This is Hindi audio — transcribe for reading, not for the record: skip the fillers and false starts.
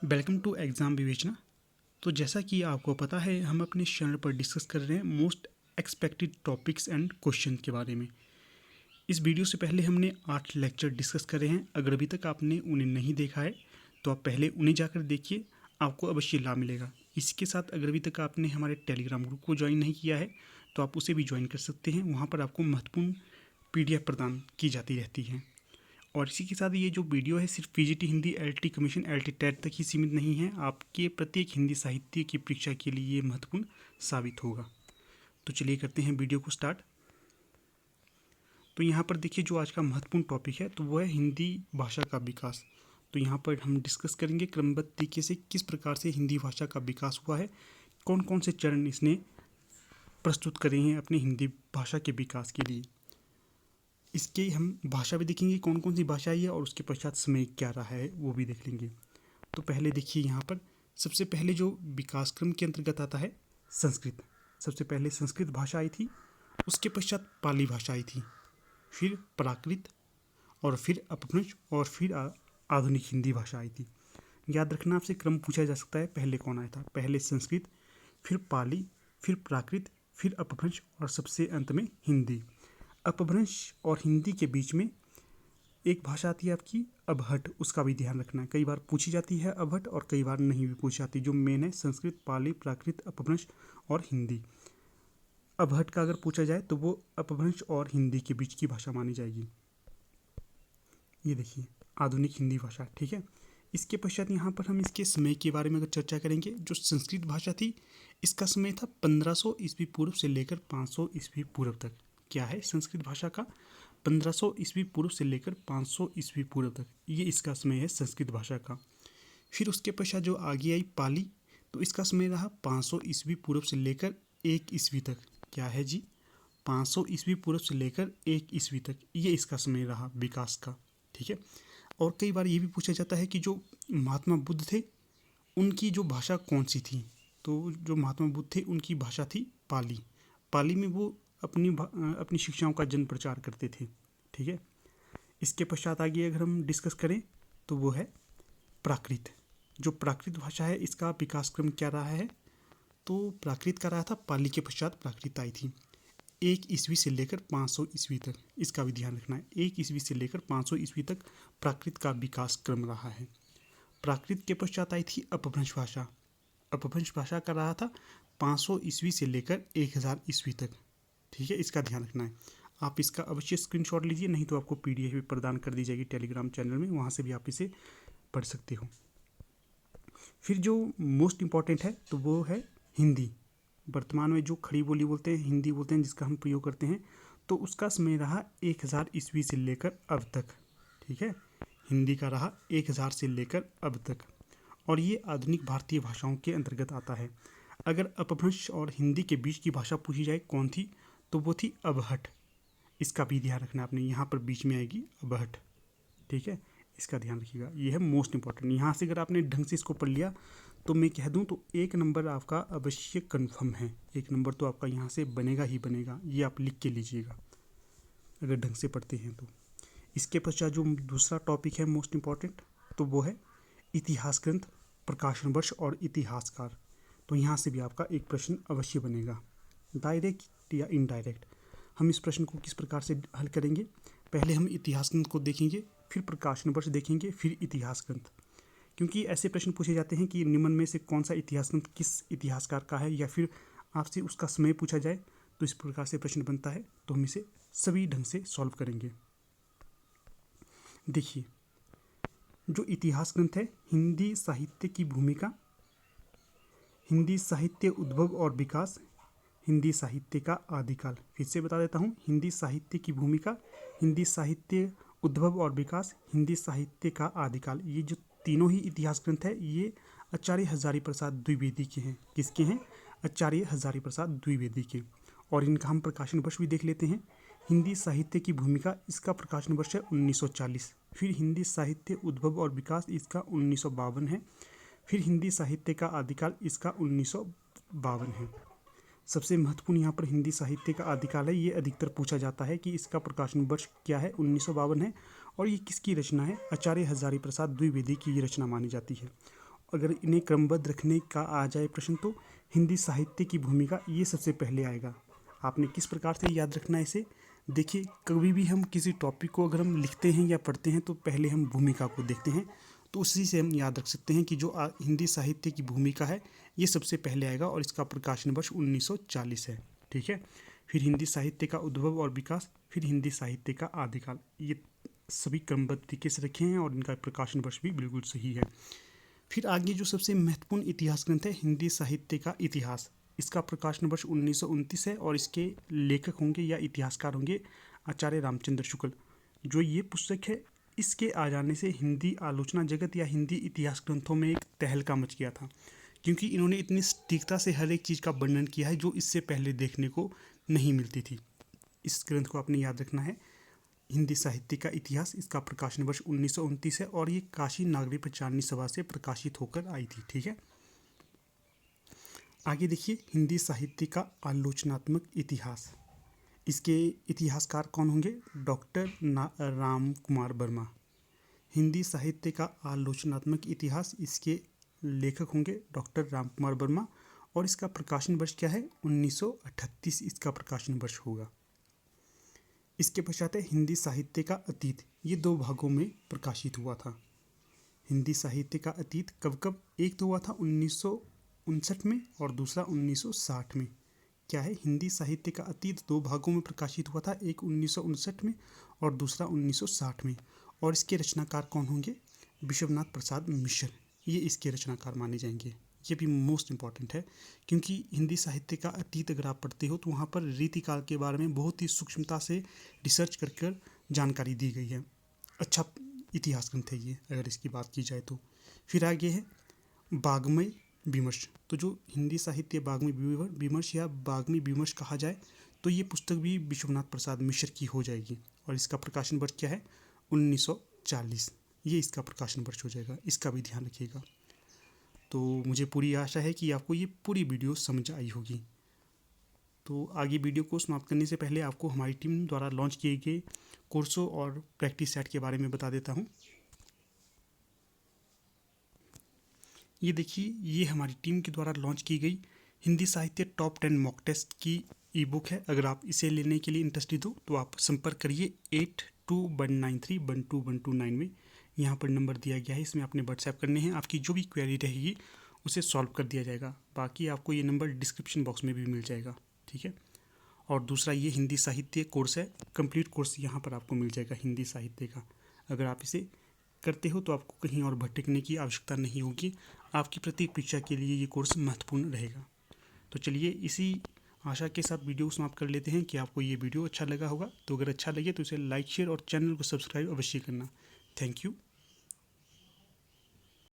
वेलकम टू एग्ज़ाम विवेचना। तो जैसा कि आपको पता है, हम अपने चैनल पर डिस्कस कर रहे हैं most expected topics and question के बारे में। इस वीडियो से पहले हमने 8 लेक्चर डिस्कस करे हैं। अगर अभी तक आपने उन्हें नहीं देखा है तो आप पहले उन्हें जाकर देखिए, आपको अवश्य लाभ मिलेगा। इसके साथ अगर अभी तक आपने हमारे टेलीग्राम ग्रुप को ज्वाइन नहीं किया है तो आप उसे भी ज्वाइन कर सकते हैं। वहाँ पर आपको महत्वपूर्ण PDF प्रदान की जाती रहती है। और इसी के साथ ये जो वीडियो है सिर्फ PGT Hindi, LT commission, LT TET तक ही सीमित नहीं है। आपके प्रत्येक हिंदी साहित्य की परीक्षा के लिए ये महत्वपूर्ण साबित होगा। तो चलिए करते हैं वीडियो को स्टार्ट। तो यहाँ पर देखिए, जो आज का महत्वपूर्ण टॉपिक है तो वो है हिंदी भाषा का विकास। तो यहाँ पर हम डिस्कस करेंगे क्रमबद्ध तरीके से किस प्रकार से हिंदी भाषा का विकास हुआ है, कौन कौन से चरण इसने प्रस्तुत करे हैं अपनी हिंदी भाषा के विकास के लिए। इसके हम भाषा भी देखेंगे, कौन कौन सी भाषा है और उसके पश्चात समय क्या रहा है वो भी देख लेंगे। तो पहले देखिए, यहाँ पर सबसे पहले जो विकास क्रम के अंतर्गत आता है संस्कृत। सबसे पहले संस्कृत भाषा आई थी, उसके पश्चात पाली भाषा आई थी, फिर प्राकृत और फिर अपभ्रंश और फिर आधुनिक हिंदी भाषा आई थी। याद रखना, आपसे क्रम पूछा जा सकता है पहले कौन आया था। पहले संस्कृत, फिर पाली, फिर प्राकृत, फिर अपभ्रंश और सबसे अंत में हिंदी। अपभ्रंश और हिंदी के बीच में एक भाषा आती है आपकी अबहट, उसका भी ध्यान रखना है। कई बार पूछी जाती है अबहट और कई बार नहीं भी पूछी जाती। जो मेन है संस्कृत, पाली, प्राकृत, अपभ्रंश और हिंदी। अबहट का अगर पूछा जाए तो वो अपभ्रंश और हिंदी के बीच की भाषा मानी जाएगी। ये देखिए आधुनिक हिंदी भाषा, ठीक है। इसके पश्चात यहाँ पर हम इसके समय के बारे में अगर चर्चा करेंगे, जो संस्कृत भाषा थी इसका समय था 1500 ईस्वी पूर्व से लेकर 500 ईस्वी पूर्व तक। क्या है संस्कृत भाषा का? 1500 ईस्वी पूर्व से लेकर 500 ईस्वी पूर्व तक, ये इसका समय है संस्कृत भाषा का। फिर उसके पश्चात जो आगे आई पाली, तो इसका समय रहा 500 ईस्वी पूर्व से लेकर 1 ईस्वी तक। क्या है जी? 500 ईस्वी पूर्व से लेकर 1 ईस्वी तक, ये इसका समय रहा विकास का, ठीक है। और कई बार ये भी पूछा जाता है कि जो महात्मा बुद्ध थे उनकी जो भाषा कौन सी थी? तो जो महात्मा बुद्ध थे उनकी भाषा थी पाली। पाली में वो अपनी शिक्षाओं का जन प्रचार करते थे, ठीक है। इसके पश्चात आगे अगर हम डिस्कस करें तो वो है प्राकृत। जो प्राकृत भाषा है इसका विकास क्रम क्या रहा है? तो प्राकृत का रहा था पाली के पश्चात प्राकृत आई थी 1 ईस्वी से लेकर 500 ईस्वी तक। इसका भी ध्यान रखना है, 1 ईस्वी से लेकर 500 ईस्वी तक प्राकृत का विकास क्रम रहा है। प्राकृत के पश्चात आई थी अपभ्रंश भाषा। अपभ्रंश भाषा का रहा था 500 ईस्वी से लेकर 1000 ईस्वी तक, ठीक है। इसका ध्यान रखना है। आप इसका अवश्य स्क्रीनशॉट लीजिए, नहीं तो आपको PDF भी प्रदान कर दी जाएगी टेलीग्राम चैनल में, वहाँ से भी आप इसे पढ़ सकते हो। फिर जो मोस्ट इम्पॉर्टेंट है तो वो है हिंदी। वर्तमान में जो खड़ी बोली बोलते हैं, हिंदी बोलते हैं, जिसका हम प्रयोग करते हैं, तो उसका समय रहा 1000 ईस्वी से लेकर अब तक, ठीक है। हिंदी का रहा 1000 से लेकर अब तक, और ये आधुनिक भारतीय भाषाओं के अंतर्गत आता है। अगर अपभ्रंश और हिंदी के बीच की भाषा पूछी जाए कौन थी, तो वो थी अबहट। इसका भी ध्यान रखना आपने, यहाँ पर बीच में आएगी अबहट, ठीक है। इसका ध्यान रखिएगा, ये है मोस्ट इंपॉर्टेंट। यहाँ से अगर आपने ढंग से इसको पढ़ लिया तो मैं कह दूँ तो 1 नंबर आपका अवश्य कन्फर्म है। 1 नंबर तो आपका यहाँ से बनेगा ही बनेगा, ये आप लिख के लीजिएगा अगर ढंग से पढ़ते हैं तो। इसके पश्चात जो दूसरा टॉपिक है मोस्ट इम्पॉर्टेंट, तो वो है इतिहास ग्रंथ, प्रकाशन वर्ष और इतिहासकार। तो यहाँ से भी आपका एक प्रश्न अवश्य बनेगा, डायरेक्ट या इनडायरेक्ट। हम इस प्रश्न को किस प्रकार से हल करेंगे? पहले हम इतिहास ग्रंथ को देखेंगे, फिर प्रकाशन वर्ष देखेंगे, फिर इतिहास ग्रंथ। क्योंकि ऐसे प्रश्न पूछे जाते हैं कि निम्न में से कौन सा इतिहास ग्रंथ किस इतिहासकार का है, या फिर आपसे उसका समय पूछा जाए, तो इस प्रकार से प्रश्न बनता है। तो हम इसे सभी ढंग से सॉल्व करेंगे। देखिए, जो इतिहास ग्रंथ है, हिंदी साहित्य की भूमिका, हिंदी साहित्य उद्भव और विकास, हिंदी साहित्य का आदिकाल। फिर से बता देता हूँ, हिंदी साहित्य की भूमिका, हिंदी साहित्य उद्भव और विकास, हिंदी साहित्य का आदिकाल। ये जो तीनों ही इतिहास ग्रंथ है ये आचार्य हजारीप्रसाद द्विवेदी के हैं। किसके हैं? आचार्य हजारीप्रसाद द्विवेदी के। और इनका हम प्रकाशन वर्ष भी देख लेते हैं। हिंदी साहित्य की भूमिका, इसका प्रकाशन वर्ष है 1940। फिर हिंदी साहित्य उद्भव और विकास, इसका 1952 है। फिर हिंदी साहित्य का आदिकाल, इसका 1952 है। सबसे महत्वपूर्ण यहाँ पर हिंदी साहित्य का आदिकाल है। ये अधिकतर पूछा जाता है कि इसका प्रकाशन वर्ष क्या है, 1952 है। और ये किसकी रचना है? आचार्य हजारीप्रसाद द्विवेदी की ये रचना मानी जाती है। अगर इन्हें क्रमबद्ध रखने का आ जाए प्रश्न तो हिंदी साहित्य की भूमिका ये सबसे पहले आएगा। आपने किस प्रकार से याद रखना है इसे? देखिए, कभी भी हम किसी टॉपिक को अगर हम लिखते हैं या पढ़ते हैं तो पहले हम भूमिका को देखते हैं, तो उसी से हम याद रख सकते हैं कि जो हिंदी साहित्य की भूमिका है ये सबसे पहले आएगा और इसका प्रकाशन वर्ष 1940 है। ठीक है, फिर हिंदी साहित्य का उद्भव और विकास, फिर हिंदी साहित्य का आदिकाल, ये सभी क्रमबद्ध तरीके से रखे हैं और इनका प्रकाशन वर्ष भी बिल्कुल सही है। फिर आगे जो सबसे महत्वपूर्ण इतिहास ग्रंथ है हिंदी साहित्य का इतिहास, इसका प्रकाशन वर्ष 1929 है और इसके लेखक होंगे या इतिहासकार होंगे आचार्य रामचंद्र शुक्ल। जो ये पुस्तक है, इसके आ जाने से हिंदी आलोचना जगत या हिंदी इतिहास ग्रंथों में एक तहलका मच गया था, क्योंकि इन्होंने इतनी सटीकता से हर एक चीज़ का वर्णन किया है जो इससे पहले देखने को नहीं मिलती थी। इस ग्रंथ को आपने याद रखना है, हिंदी साहित्य का इतिहास। इसका प्रकाशन वर्ष 1929 है और ये काशी नागरिक प्रचारणी सभा से प्रकाशित होकर आई थी। ठीक है, आगे देखिए हिंदी साहित्य का आलोचनात्मक इतिहास। इसके इतिहासकार कौन होंगे? डॉक्टर राम कुमार वर्मा। हिंदी साहित्य का आलोचनात्मक इतिहास, इसके लेखक होंगे डॉक्टर राम कुमार वर्मा और इसका प्रकाशन वर्ष क्या है? 1938 इसका प्रकाशन वर्ष होगा। इसके पश्चात है हिंदी साहित्य का अतीत, ये 2 भागों में प्रकाशित हुआ था। हिंदी साहित्य का अतीत कब कब? एक तो हुआ था 1959 में और दूसरा 1960 में। क्या है? हिंदी साहित्य का अतीत 2 भागों में प्रकाशित हुआ था, एक 1959 में और दूसरा 1960 में। और इसके रचनाकार कौन होंगे? विश्वनाथ प्रसाद मिश्र, ये इसके रचनाकार माने जाएंगे। ये भी मोस्ट इम्पॉर्टेंट है, क्योंकि हिंदी साहित्य का अतीत अगर आप पढ़ते हो तो वहाँ पर रीतिकाल के बारे में बहुत ही सूक्ष्मता से रिसर्च कर जानकारी दी गई है। अच्छा इतिहास ग्रंथ है ये, अगर इसकी बात की जाए तो। फिर आगे है वाग्मय विमर्श। तो जो हिंदी साहित्य वाग्मय विमर्श या वाग्मय विमर्श कहा जाए तो ये पुस्तक भी विश्वनाथ प्रसाद मिश्र की हो जाएगी और इसका प्रकाशन वर्ष क्या है? 1940, ये इसका प्रकाशन वर्ष हो जाएगा। इसका भी ध्यान रखिएगा। तो मुझे पूरी आशा है कि आपको ये पूरी वीडियो समझ आई होगी। तो आगे वीडियो को समाप्त करने से पहले आपको हमारी टीम द्वारा लॉन्च किए गए कोर्सों और प्रैक्टिस सेट के बारे में बता देता हूँ। ये देखिए, ये हमारी टीम के द्वारा लॉन्च की गई हिंदी साहित्य टॉप 10 मॉक टेस्ट की ई बुक है। अगर आप इसे लेने के लिए इंटरेस्टेड हो तो आप संपर्क करिए 8219312129 में। यहाँ पर नंबर दिया गया है, इसमें आपने व्हाट्सएप करने हैं। आपकी जो भी क्वेरी रहेगी उसे सॉल्व कर दिया जाएगा। बाकी आपको ये नंबर डिस्क्रिप्शन बॉक्स में भी मिल जाएगा। ठीक है, और दूसरा ये हिंदी साहित्य कोर्स है, कंप्लीट कोर्स यहाँ पर आपको मिल जाएगा हिंदी साहित्य का। अगर आप इसे करते हो तो आपको कहीं और भटकने की आवश्यकता नहीं होगी। आपकी प्रत्येक परीक्षा के लिए ये कोर्स महत्वपूर्ण रहेगा। तो चलिए इसी आशा के साथ वीडियो समाप्त कर लेते हैं कि आपको ये वीडियो अच्छा लगा होगा। तो अगर अच्छा लगे तो इसे लाइक, शेयर और चैनल को सब्सक्राइब अवश्य करना। Thank you.